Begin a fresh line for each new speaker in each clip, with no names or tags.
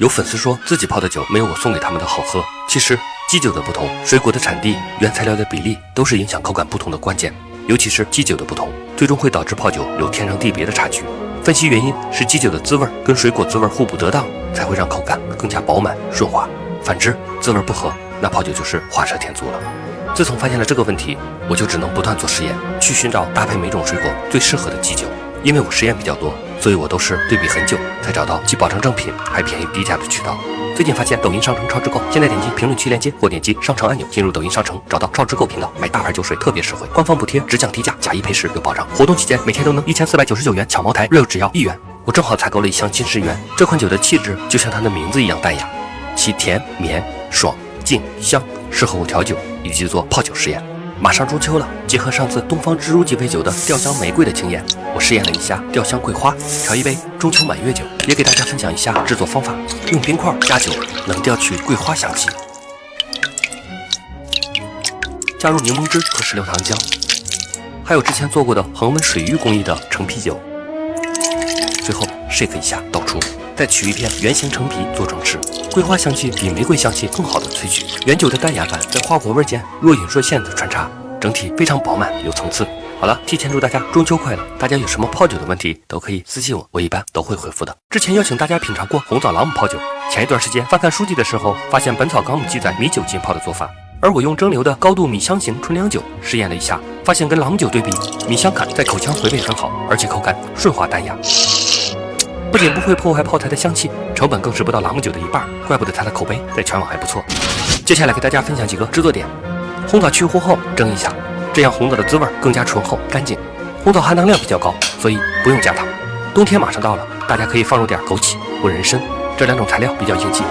有粉丝说自己泡的酒没有我送给他们的好喝。其实基酒的不同，水果的产地、原材料的比例都是影响口感不同的关键，尤其是基酒的不同，最终会导致泡酒有天壤地别的差距。分析原因是基酒的滋味跟水果滋味互补得当，才会让口感更加饱满顺滑。反之，滋味不合，那泡酒就是画蛇添足了。自从发现了这个问题，我就只能不断做实验，去寻找搭配每种水果最适合的基酒。因为我实验比较多，所以我都是对比很久才找到既保证正品还便宜低价的渠道。最近发现抖音商城超值购，现在点击评论区链接或点击商城按钮进入抖音商城，找到超值购频道，买大牌酒水特别实惠，官方补贴只讲低价，假一赔十有保障。活动期间每天都能1499元，抢茅台 real 只要1元。我正好采购了一箱金石园，这款酒的气质就像它的名字一样淡雅，其甜绵爽静香，适合我调酒以及做泡酒实验。马上中秋了，结合上次东方之珠鸡尾酒的吊香玫瑰的经验，我试验了一下吊香桂花，调一杯中秋满月酒，也给大家分享一下制作方法。用冰块加酒，能调取桂花香气，加入柠檬汁和石榴糖浆，还有之前做过的恒温水域工艺的橙啤酒，最后 shake 一下倒出，再取一片圆形橙皮做装饰。桂花香气比玫瑰香气更好的萃取，原酒的淡雅感在花果味间若隐若现的穿插，整体非常饱满有层次。好了，提前祝大家中秋快乐！大家有什么泡酒的问题都可以私信我，我一般都会回复的。之前邀请大家品尝过红枣朗姆泡酒，前一段时间翻看书籍的时候，发现《本草纲目》记载米酒浸泡的做法，而我用蒸馏的高度米香型纯粮酒试验了一下，发现跟朗姆酒对比，米香感在口腔回味很好，而且口感顺滑淡雅。不仅不会破坏泡菜的香气，成本更是不到朗姆酒的一半，怪不得它的口碑在全网还不错。接下来给大家分享几个制作点。红枣去核后蒸一下，这样红枣的滋味更加醇厚干净。红枣含糖量比较高，所以不用加糖。冬天马上到了，大家可以放入点枸杞或人参，这两种材料比较应季。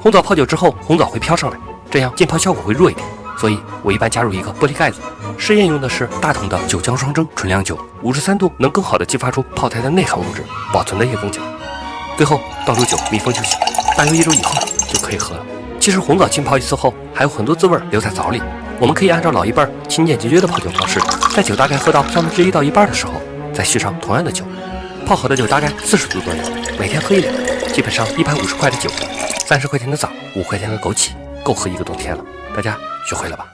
红枣泡酒之后，红枣会飘上来，这样浸泡效果会弱一点，所以我一般加入一个玻璃盖子。试验用的是大桶的酒浆双蒸纯粮酒，53度能更好的激发出泡菜的内含物质，保存的也更久。最后倒入酒密封就行，大约1周以后就可以喝了。其实红枣浸泡一次后，还有很多滋味留在枣里，我们可以按照老一辈勤俭节约的泡酒方式，在酒大概喝到1/3到1半的时候，再续上同样的酒。泡好的酒大概40度左右，每天喝1两，基本上150块的酒，30块钱的枣，5块钱的枸杞，够喝一个冬天了。大家学会了吧？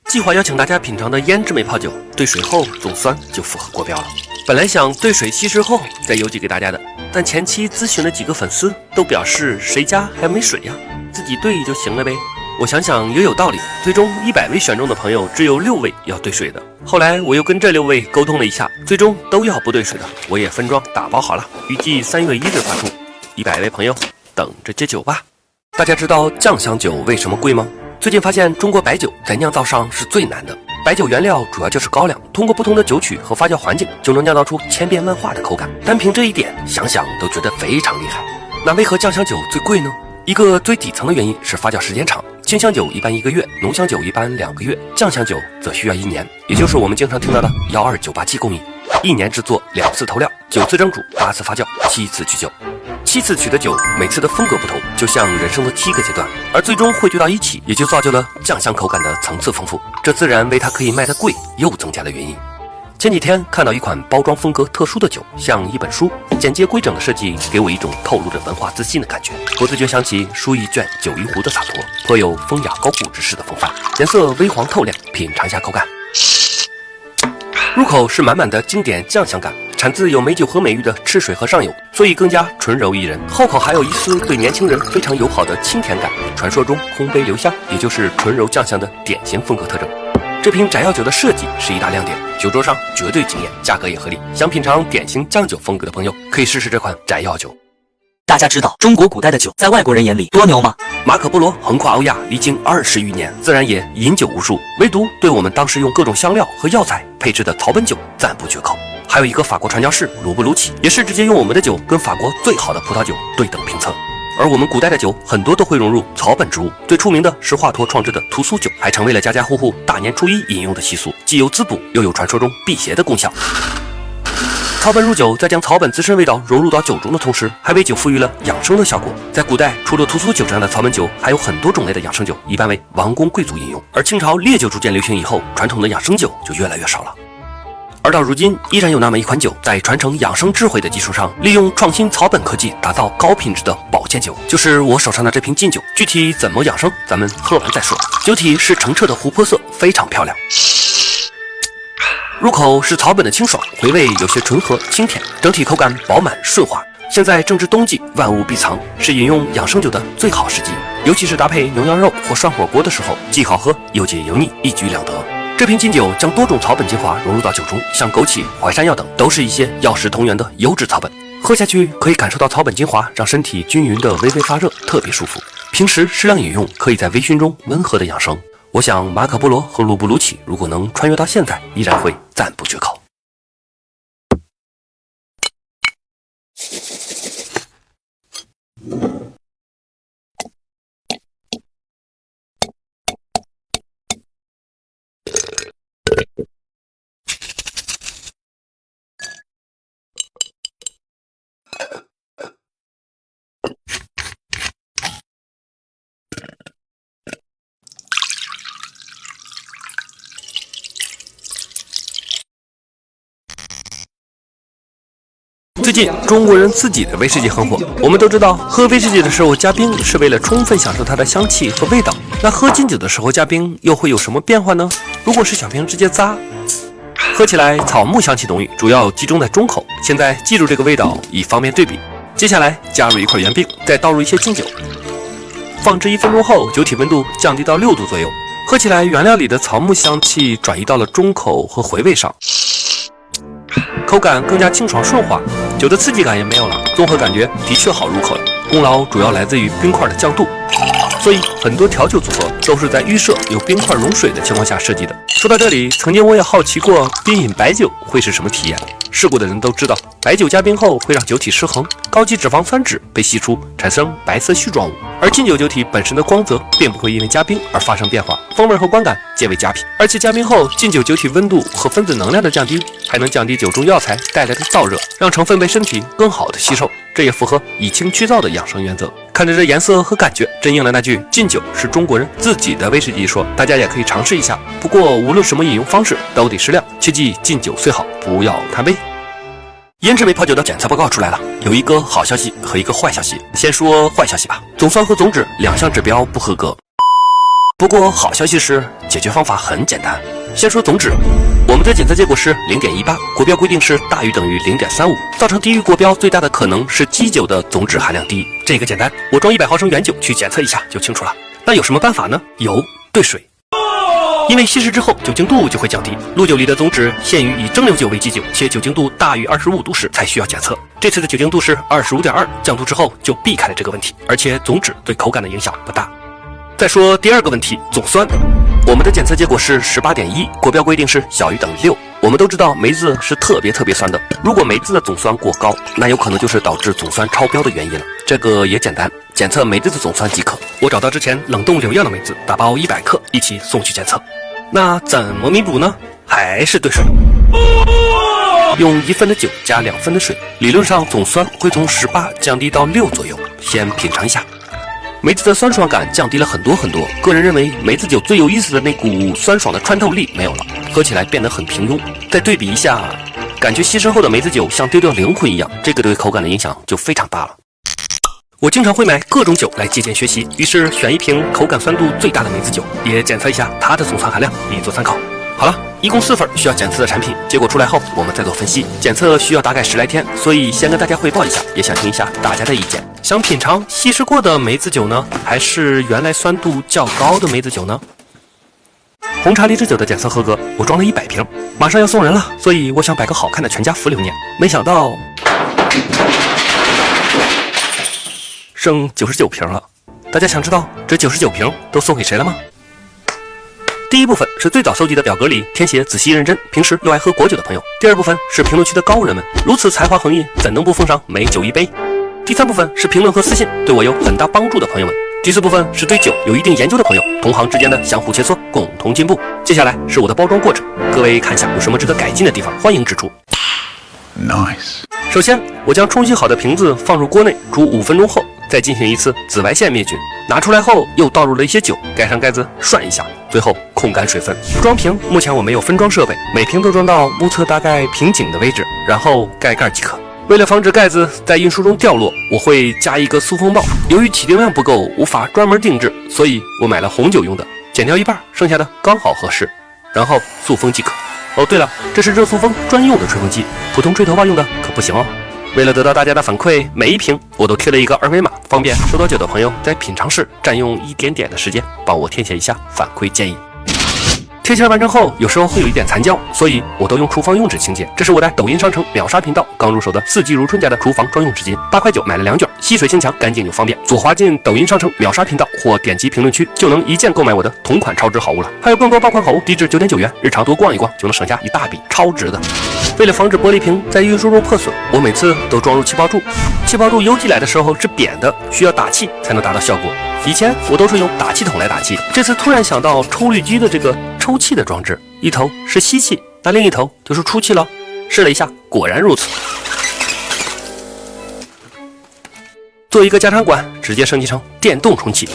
计划邀请大家品尝的胭脂梅泡酒，兑水后总酸就符合国标了。本来想兑水稀释后再邮寄给大家的，但前期咨询了几个粉丝，都表示谁家还没水呀，自己兑就行了呗。我想想也有道理，最终100位选中的朋友只有6位要兑水的。后来我又跟这6位沟通了一下，最终都要不兑水的，我也分装打包好了，预计3月1日发出。100位朋友等着接酒吧。大家知道酱香酒为什么贵吗？最近发现中国白酒在酿造上是最难的。白酒原料主要就是高粱，通过不同的酒曲和发酵环境，就能酿造出千变万化的口感。单凭这一点，想想都觉得非常厉害。那为何酱香酒最贵呢？一个最底层的原因是发酵时间长，清香酒一般1个月，浓香酒一般2个月，酱香酒则需要1年，也就是我们经常听到的12987工艺，1年制作2次投料，9次蒸煮，8次发酵，7次取酒。7次取的酒，每次的风格不同，就像人生的7个阶段，而最终汇聚到一起，也就造就了酱香口感的层次丰富，这自然为它可以卖得贵又增加了原因。前几天看到一款包装风格特殊的酒，像一本书，简洁规整的设计给我一种透露着文化自信的感觉，不自觉想起书一卷酒一壶的洒脱，颇有风雅高古之士的风范。颜色微黄透亮，品尝一下口感。入口是满满的经典酱香感，产自有美酒和美誉的赤水河上游，所以更加纯柔宜人。后口还有一丝对年轻人非常友好的清甜感，传说中空杯留香，也就是纯柔酱香的典型风格特征。这瓶摘要酒的设计是一大亮点，酒桌上绝对惊艳，价格也合理。想品尝典型酱酒风格的朋友，可以试试这款摘要酒。
大家知道中国古代的酒在外国人眼里多牛吗？
马可波罗横跨欧亚，历经20余年，自然也饮酒无数，唯独对我们当时用各种香料和药材配制的草本酒赞不绝口。还有一个法国传教士卢布卢奇，也是直接用我们的酒跟法国最好的葡萄酒对等评测。而我们古代的酒很多都会融入草本植物，最出名的是华佗创制的屠苏酒，还成为了家家户户大年初一饮用的习俗，既有滋补又有传说中辟邪的功效。草本入酒，在将草本自身味道融入到酒中的同时，还为酒赋予了养生的效果。在古代，除了屠苏酒这样的草本酒，还有很多种类的养生酒，一般为王公贵族饮用。而清朝烈酒逐渐流行以后，传统的养生酒就越来越少了。而到如今，依然有那么一款酒，在传承养生智慧的基础上，利用创新草本科技打造高品质的保健酒，就是我手上的这瓶劲酒。具体怎么养生，咱们喝完再说。酒体是澄澈的琥珀色，非常漂亮。入口是草本的清爽，回味有些醇和清甜，整体口感饱满顺滑。现在正值冬季，万物必藏，是饮用养生酒的最好时机，尤其是搭配牛羊肉或涮火锅的时候，既好喝又解油腻，一举两得。这瓶劲酒将多种草本精华融入到酒中，像枸杞、淮山药等，都是一些药食同源的优质草本。喝下去可以感受到草本精华让身体均匀的微微发热，特别舒服。平时适量饮用，可以在微醺中温和的养生。我想马可波罗和鲁布卢奇如果能穿越到现在，依然会赞不绝口。最近中国人自己的威士忌很火，我们都知道，喝威士忌的时候加冰是为了充分享受它的香气和味道。那喝劲酒的时候加冰又会有什么变化呢？如果是小瓶直接咂，喝起来草木香气浓郁，主要集中在中口。现在记住这个味道，以方便对比。接下来加入一块圆冰，再倒入一些劲酒，放置1分钟后，酒体温度降低到6度左右。喝起来原料里的草木香气转移到了中口和回味上。口感更加清爽顺滑，酒的刺激感也没有了，综合感觉的确好入口了。功劳主要来自于冰块的降度，所以很多调酒组合都是在预设有冰块溶水的情况下设计的。说到这里，曾经我也好奇过冰饮白酒会是什么体验。试过的人都知道，白酒加冰后会让酒体失衡，高级脂肪酸酯被析出，产生白色絮状物。而劲酒酒体本身的光泽并不会因为加冰而发生变化，风味和观感皆为佳品。而且加冰后，劲酒酒体温度和分子能量的降低，还能降低酒中药材带来的燥热，让成分被身体更好的吸收。这也符合以清去燥的养生原则。看着这颜色和感觉，真应了那句劲酒是中国人自己的威士忌一说，大家也可以尝试一下。不过无论什么饮用方式都得适量，切记劲酒虽好，不要贪杯。胭脂杯泡酒的检测报告出来了，有一个好消息和一个坏消息。先说坏消息吧，总酸和总脂2项指标不合格。不过好消息是，解决方法很简单。先说总脂，我们的检测结果是 0.18， 国标规定是大于等于 0.35， 造成低于国标最大的可能是基酒的总脂含量低。这个简单，我装100毫升原酒去检测一下就清楚了。那有什么办法呢？有，兑水。因为稀释之后酒精度就会降低，露酒里的总脂限于以蒸馏酒为基酒，且酒精度大于25度时才需要检测。这次的酒精度是25.2，降度之后就避开了这个问题，而且总脂对口感的影响不大。再说第二个问题，总酸。我们的检测结果是 18.1， 国标规定是小于等于6。我们都知道梅子是特别酸的，如果梅子的总酸过高，那有可能就是导致总酸超标的原因了。这个也简单，检测梅子的总酸即可。我找到之前冷冻留样的梅子，打包100克一起送去检测。那怎么弥补呢？还是兑水，用1分的酒加2分的水，理论上总酸会从18降低到6左右。先品尝一下，梅子的酸爽感降低了很多。个人认为梅子酒最有意思的那股酸爽的穿透力没有了，喝起来变得很平庸。再对比一下，感觉稀释后的梅子酒像丢掉灵魂一样，这个对口感的影响就非常大了。我经常会买各种酒来借鉴学习，于是选一瓶口感酸度最大的梅子酒，也检测一下它的总酸含量，以做参考。好了，一共4份需要检测的产品，结果出来后我们再做分析。检测需要大概10来天，所以先跟大家汇报一下，也想听一下大家的意见。想品尝稀释过的梅子酒呢，还是原来酸度较高的梅子酒呢？红茶荔枝酒的检测合格，我装了100瓶，马上要送人了，所以我想摆个好看的全家福留念。没想到剩99瓶了，大家想知道这99瓶都送给谁了吗？第一部分是最早搜集的表格里填写仔细认真，平时又爱喝果酒的朋友。第二部分是评论区的高人们，如此才华横溢，怎能不奉上美酒一杯？第三部分是评论和私信，对我有很大帮助的朋友们。第四部分是对酒有一定研究的朋友，同行之间的相互切磋，共同进步。接下来是我的包装过程，各位看一下有什么值得改进的地方，欢迎指出。Nice。首先，我将冲洗好的瓶子放入锅内煮5分钟后，再进行一次紫外线灭菌。拿出来后又倒入了一些酒，盖上盖子涮一下，最后控干水分。装瓶目前我没有分装设备，每瓶都装到目测大概瓶颈的位置，然后盖盖即可。为了防止盖子在运输中掉落，我会加一个塑封帽。由于体定量不够，无法专门定制，所以我买了红酒用的，剪掉一半，剩下的刚好合适，然后塑封即可。哦，对了，这是热塑风专用的吹风机，普通吹头发用的可不行哦。为了得到大家的反馈，每一瓶我都贴了一个二维码，方便收到酒的朋友在品尝时占用一点点的时间，帮我填写一下反馈建议。贴切完成后，有时候会有一点残胶，所以我都用厨房用纸清洁。这是我在抖音商城秒杀频道刚入手的四季如春家的厨房专用纸巾，8块9买了2卷，吸水性强，干净又方便。左滑进抖音商城秒杀频道，或点击评论区，就能一键购买我的同款超值好物了。还有更多爆款好物，低至9.9元，日常多逛一逛就能省下一大笔超值的。为了防止玻璃瓶在运输中破损，我每次都装入气泡柱。气泡柱邮寄来的时候是扁的，需要打气才能达到效果。以前我都是用打气筒来打气，这次突然想到抽滤机的这个抽气的装置，一头是吸气，那另一头就是出气了。试了一下，果然如此。做一个加长管，直接升级成电动充气，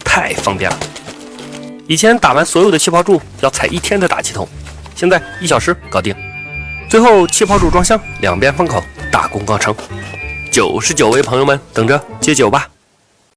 太方便了。以前打完所有的气泡柱要踩1天的打气筒，现在1小时搞定。最后气泡柱装箱，两边封口，大功告成。99位朋友们等着接酒吧。